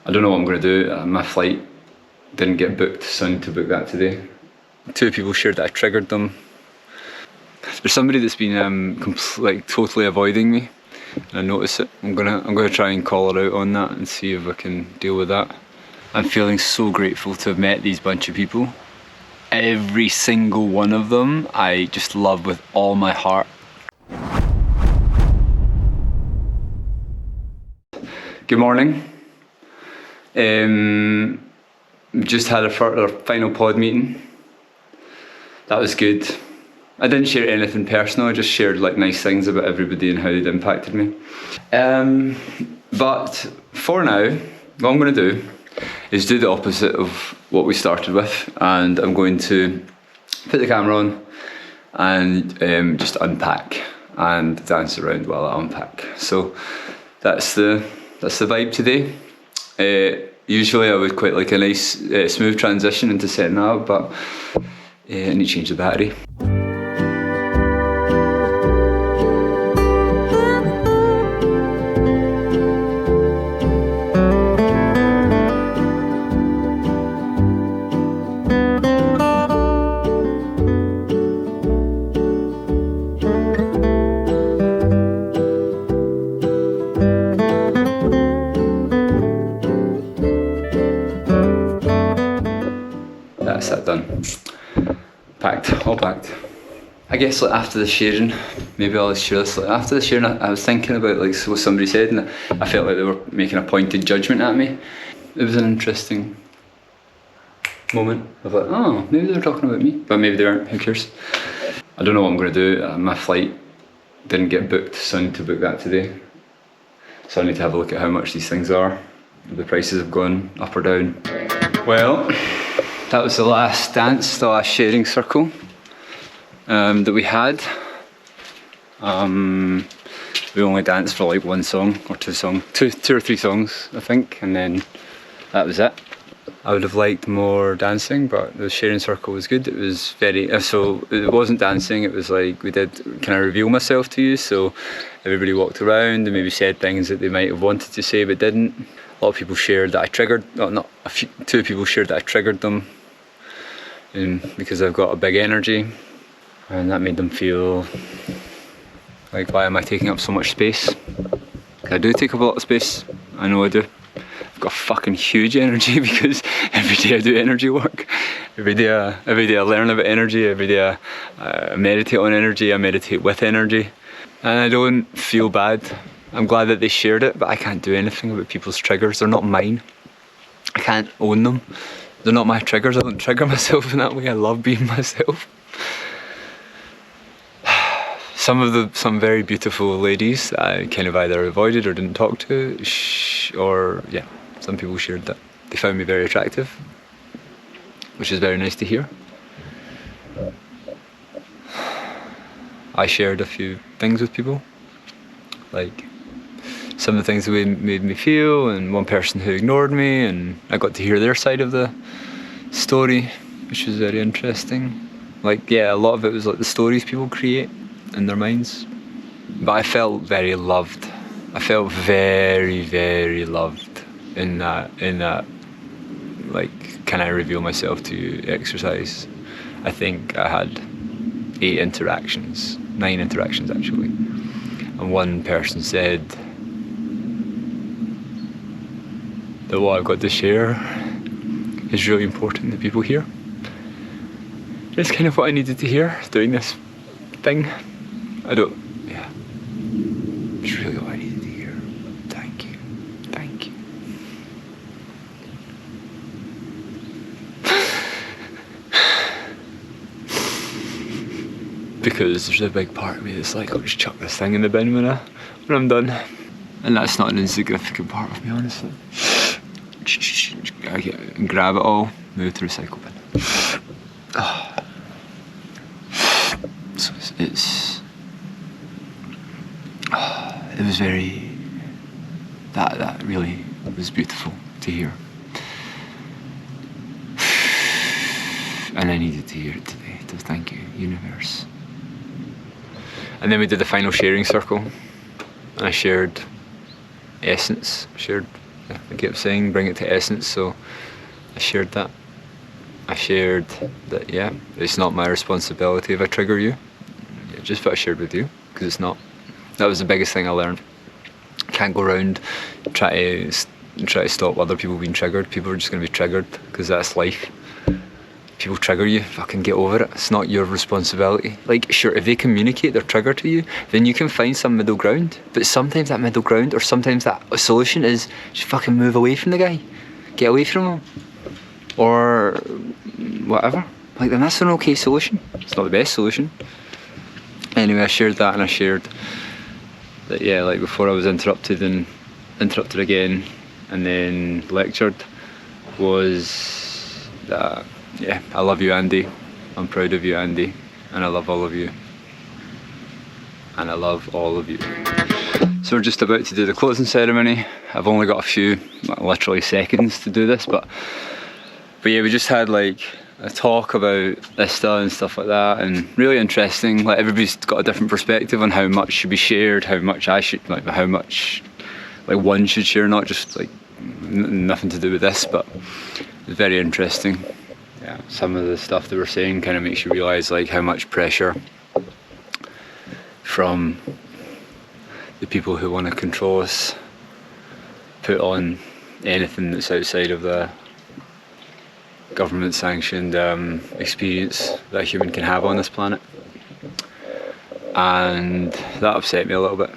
I don't know what I'm going to do. My flight didn't get booked, so I need to book that today. 2 people shared that I triggered them. There's somebody that's been totally avoiding me, and I notice it. I'm gonna try and call her out on that and see if I can deal with that. I'm feeling so grateful to have met these bunch of people. Every single one of them I just love with all my heart. Good morning. Just had our final pod meeting. That was good. I didn't share anything personal, I just shared like nice things about everybody and how they'd impacted me. But for now, what I'm going to do is do the opposite of what we started with, and I'm going to put the camera on and just unpack and dance around while I unpack. So that's the vibe today. Usually I would quite like a nice smooth transition into setting that up, but I need to change the battery. That's that done. Packed, all packed. I guess like after the sharing, maybe I'll share this. Like, after the sharing, I was thinking about like what somebody said, and I felt like they were making a pointed judgment at me. It was an interesting moment. I thought, oh, maybe they're talking about me, but maybe they aren't. Who cares? I don't know what I'm going to do. My flight didn't get booked, so I need to book that today. So I need to have a look at how much these things are. The prices have gone up or down. Well, that was the last dance, the last sharing circle that we had. We only danced for like one song or two or three songs, I think, and then that was it. I would have liked more dancing, but the sharing circle was good. It was very, so it wasn't dancing, it was like we did kind of reveal myself to you, so everybody walked around and maybe said things that they might have wanted to say but didn't. A lot of people shared that I triggered, two people shared that I triggered them because I've got a big energy, and that made them feel like, why am I taking up so much space? I do take up a lot of space, I know I do. I've got fucking huge energy because every day I do energy work. Every day I learn about energy, every day I meditate on energy, I meditate with energy. And I don't feel bad. I'm glad that they shared it, but I can't do anything about people's triggers. They're not mine. I can't own them. They're not my triggers. I don't trigger myself in that way. I love being myself. Some very beautiful ladies I kind of either avoided or didn't talk to, or yeah, some people shared that they found me very attractive, which is very nice to hear. I shared a few things with people, like some of the things that made me feel, and one person who ignored me, and I got to hear their side of the story, which was very interesting. Like, yeah, a lot of it was like the stories people create in their minds. But I felt very loved. I felt very, very loved in that like, can I reveal myself to you exercise. I think I had 9 interactions actually. And one person said that what I've got to share is really important that people hear. It's kind of what I needed to hear doing this thing. Yeah. It's really what I needed to hear. Thank you. Thank you. Because there's a big part of me that's like, I'll just chuck this thing in the bin when I'm done. And that's not an insignificant part of me, honestly. And grab it all, move to the recycle bin. So it was very, that really was beautiful to hear. And I needed to hear it today, so thank you, universe. And then we did the final sharing circle, and I shared essence, shared I kept saying, bring it to essence. So I shared that. I shared that, yeah, it's not my responsibility if I trigger you. Yeah, just what I shared with you, because it's not. That was the biggest thing I learned. Can't go around try to stop other people being triggered. People are just going to be triggered because that's life. People trigger you, fucking get over it. It's not your responsibility. Like, sure, if they communicate their trigger to you, then you can find some middle ground. But sometimes that middle ground, or sometimes that solution is just fucking move away from the guy. Get away from him. Or whatever. Like, then that's an okay solution. It's not the best solution. Anyway, I shared that, and I shared that, yeah, like before I was interrupted again, and then lectured, was that, yeah, I love you, Andy. I'm proud of you, Andy. And I love all of you. And I love all of you. So we're just about to do the closing ceremony. I've only got a few, literally seconds to do this, but yeah, we just had like a talk about ISTA and stuff like that, and really interesting. Like, everybody's got a different perspective on how much should be shared, how much I should, like how much like one should share, not just like nothing to do with this, but it's very interesting. Yeah, some of the stuff that we're saying kind of makes you realise like how much pressure from the people who want to control us put on anything that's outside of the government sanctioned experience that a human can have on this planet. And that upset me a little bit.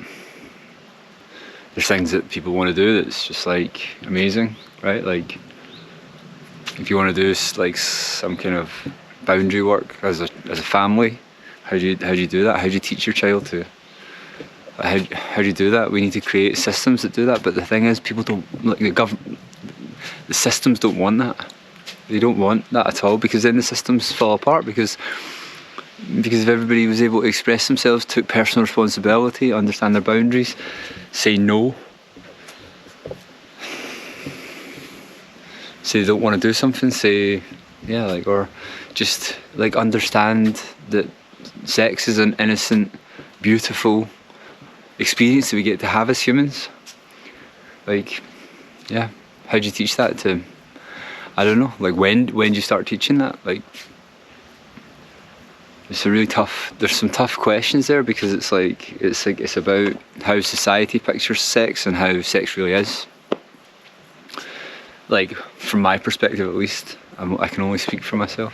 There's things that people want to do that's just like amazing, right? Like, if you want to do like some kind of boundary work as a family, how do you do that? How do you teach your child to? How do you do that? We need to create systems that do that. But the thing is, people don't, like, the systems don't want that. They don't want that at all, because then the systems fall apart, because if everybody was able to express themselves, took personal responsibility, understand their boundaries, say no, say they don't want to do something, say, yeah, like, or just like understand that sex is an innocent, beautiful experience that we get to have as humans. Like, yeah, how do you teach that to, I don't know, like when do you start teaching that? Like, it's a really tough, there's some tough questions there, because it's about how society pictures sex and how sex really is. Like, from my perspective at least, I can only speak for myself.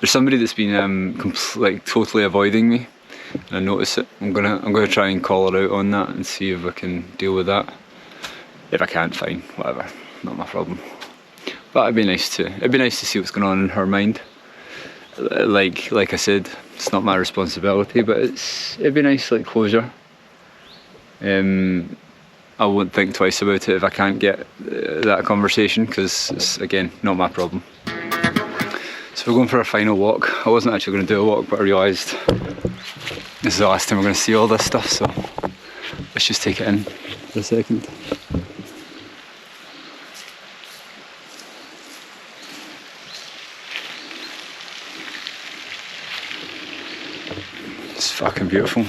There's somebody that's been like totally avoiding me, and I notice it. I'm gonna try and call her out on that and see if I can deal with that. If I can't, fine, whatever, not my problem. But it'd be nice to see what's going on in her mind. Like I said, it's not my responsibility, but it'd be nice, like, closure. I won't think twice about it if I can't get that conversation, because it's, again, not my problem. So we're going for a final walk. I wasn't actually going to do a walk, but I realised this is the last time we're going to see all this stuff, so let's just take it in for a second. It's fucking beautiful.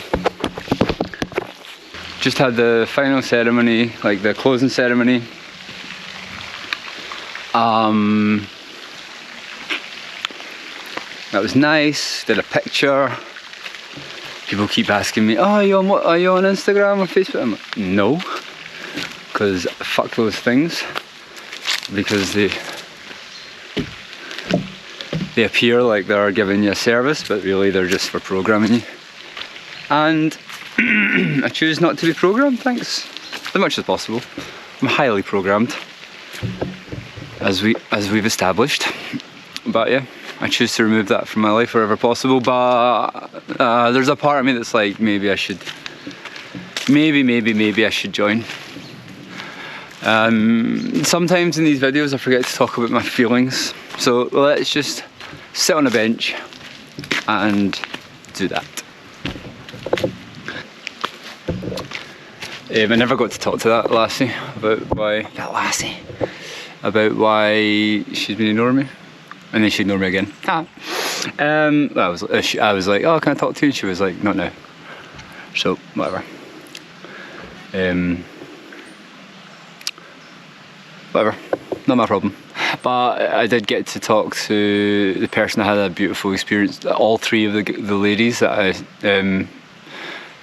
Just had the final ceremony, like the closing ceremony. That was nice. Did a picture. People keep asking me, "Oh, are you on Instagram or Facebook?" I'm like, no, because fuck those things. Because they appear like they're giving you a service, but really they're just for programming you. And I choose not to be programmed, thanks, as much as possible. I'm highly programmed, as we've established. But yeah, I choose to remove that from my life wherever possible. But there's a part of me that's like, maybe I should join. Sometimes in these videos I forget to talk about my feelings, so let's just sit on a bench and do that. I never got to talk to that lassie about why she's been ignoring me, and then she ignored me again. I was like, "Oh, can I talk to you?" And she was like, "Not now." So whatever. whatever, not my problem. But I did get to talk to the person. I had a beautiful experience. All three of the ladies that I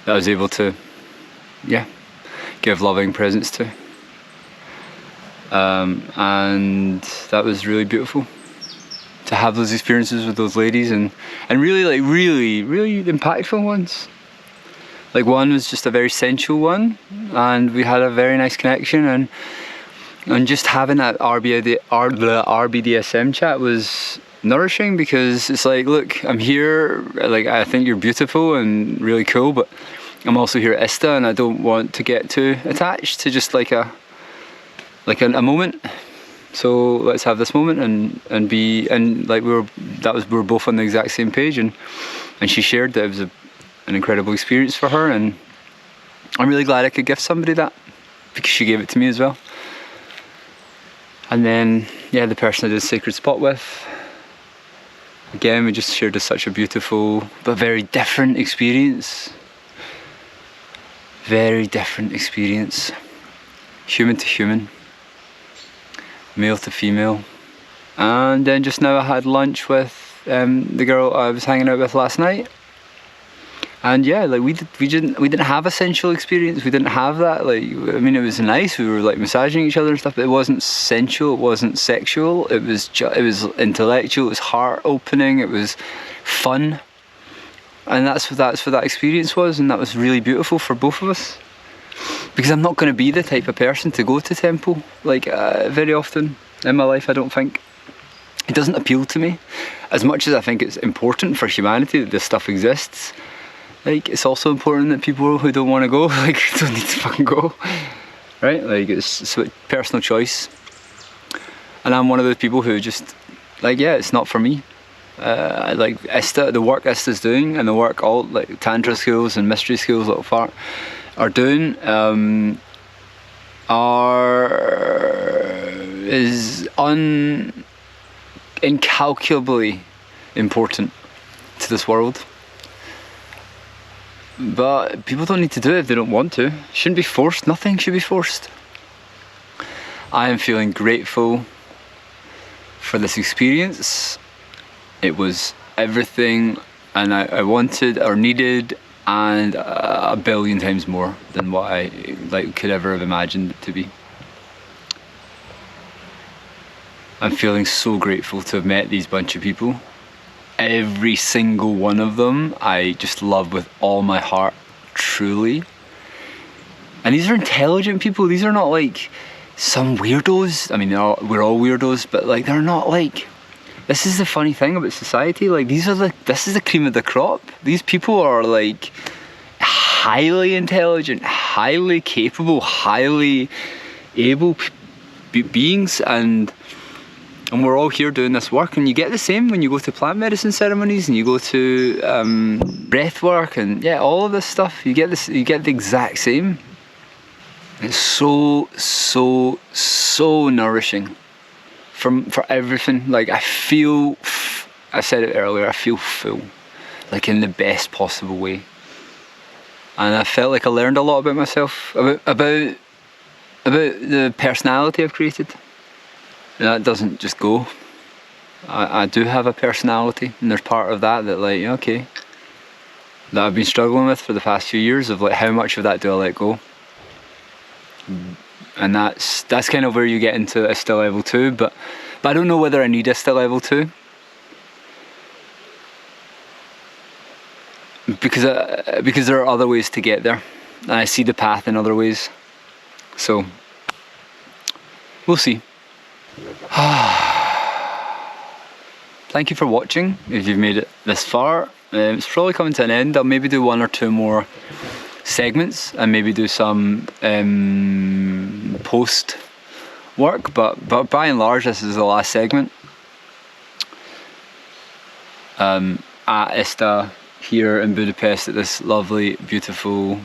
was able to, give loving presents to, and that was really beautiful to have those experiences with those ladies, and really impactful ones. Like, one was just a very sensual one, and we had a very nice connection, and just having that RBDSM chat was nourishing, because it's like, look, I'm here, like, I think you're beautiful and really cool, but I'm also here at ISTA, and I don't want to get too attached to just like a moment. So let's have this moment and be, and like we were both on the exact same page, and she shared that it was an incredible experience for her, and I'm really glad I could gift somebody that, because she gave it to me as well. And then, the person I did Sacred Spot with, again, we just shared such a beautiful but very different experience. Very different experience. Human to human. Male to female. And then just now I had lunch with the girl I was hanging out with last night. And like we didn't have a sensual experience. We didn't have that. Like, I mean, it was nice. We were like massaging each other and stuff, but it wasn't sensual. It wasn't sexual. It was intellectual. It was heart opening. It was fun. And that's what that experience was, and that was really beautiful for both of us. Because I'm not going to be the type of person to go to temple like very often in my life. I don't think. It doesn't appeal to me as much as I think it's important for humanity that this stuff exists. Like, it's also important that people who don't want to go, like, don't need to fucking go, right? Like, it's a personal choice. And I'm one of those people who just, like, it's not for me. Like, ISTA, the work ISTA's doing, and the work all, like, tantra schools and mystery schools that are doing, is incalculably important to this world. But people don't need to do it if they don't want to. It shouldn't be forced. Nothing should be forced. I am feeling grateful for this experience. It was everything and I wanted or needed, and a billion times more than what I could ever have imagined it to be. I'm feeling so grateful to have met these bunch of people. Every single one of them I just love with all my heart, truly. And these are intelligent people. These are not like some weirdos. I mean, we're all weirdos, but like, they're not like, this is the funny thing about society. Like, this is the cream of the crop. These people are like highly intelligent, highly capable, highly able beings, and we're all here doing this work. And you get the same when you go to plant medicine ceremonies and you go to breath work and all of this stuff. You get the exact same. It's so nourishing for everything. Like, I said it earlier, I feel full, like in the best possible way. And I felt like I learned a lot about myself, about the personality I've created. That doesn't just go. I do have a personality, and there's part of that that I've been struggling with for the past few years, of like, how much of that do I let go? And that's kind of where you get into ISTA Level 2, but I don't know whether I need ISTA Level 2. Because there are other ways to get there, and I see the path in other ways. So, we'll see. Thank you for watching, if you've made it this far. It's probably coming to an end. I'll maybe do one or two more segments and maybe do some post work, but by and large this is the last segment. At ISTA here in Budapest, at this lovely, beautiful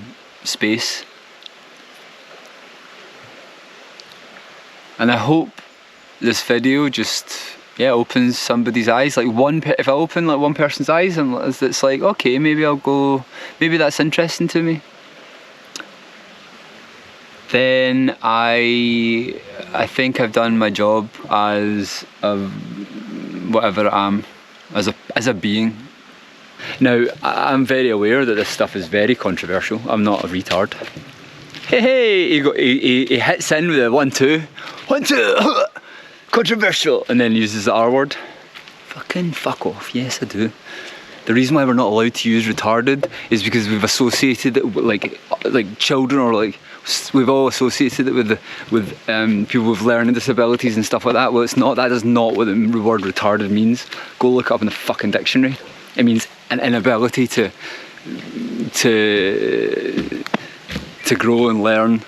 space. And I hope this video just opens somebody's eyes. Like, if I open like one person's eyes, and it's like, okay, maybe I'll go, maybe that's interesting to me. then I think I've done my job as a, whatever I am, as a being. Now, I'm very aware that this stuff is very controversial. I'm not a retard. Hey, he hits in with a 1-2, 1-2, controversial, and then uses the R word. Fucking fuck off. Yes, I do. The reason why we're not allowed to use retarded is because we've associated it with like children, or like we've all associated it with people with learning disabilities and stuff like that. Well, it's not. That is not what the word retarded means. Go look it up in the fucking dictionary. It means an inability to grow and learn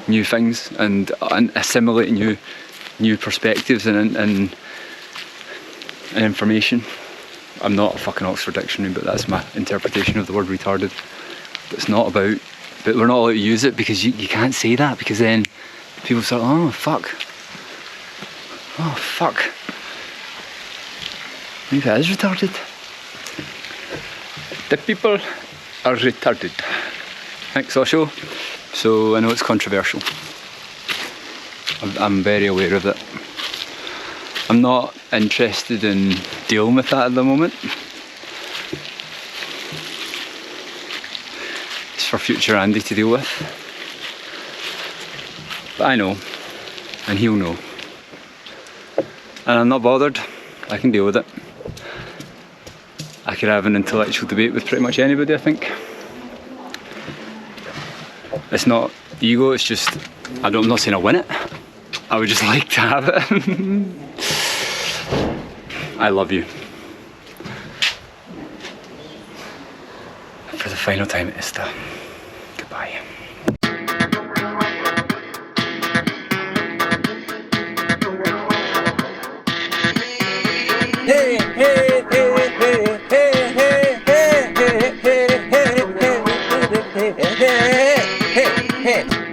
new things and assimilate new perspectives and information. I'm not a fucking Oxford Dictionary, but that's my interpretation of the word retarded. But it's not about, but we're not allowed to use it because you can't say that, because then people start, oh fuck, maybe that is retarded. The people are retarded. Thanks, Osho. So I know it's controversial. I'm very aware of it. I'm not interested in dealing with that at the moment. It's for future Andy to deal with. But I know, and he'll know. And I'm not bothered. I can deal with it. I could have an intellectual debate with pretty much anybody, I think. It's not ego, it's just, I'm not saying I win it. I would just like to have it. I love you. For the final time at ISTA. Goodbye. Hey, hey, hey, hey, hey, hey, hey, hey, hey, hey, hey, hey, hey, hey, hey.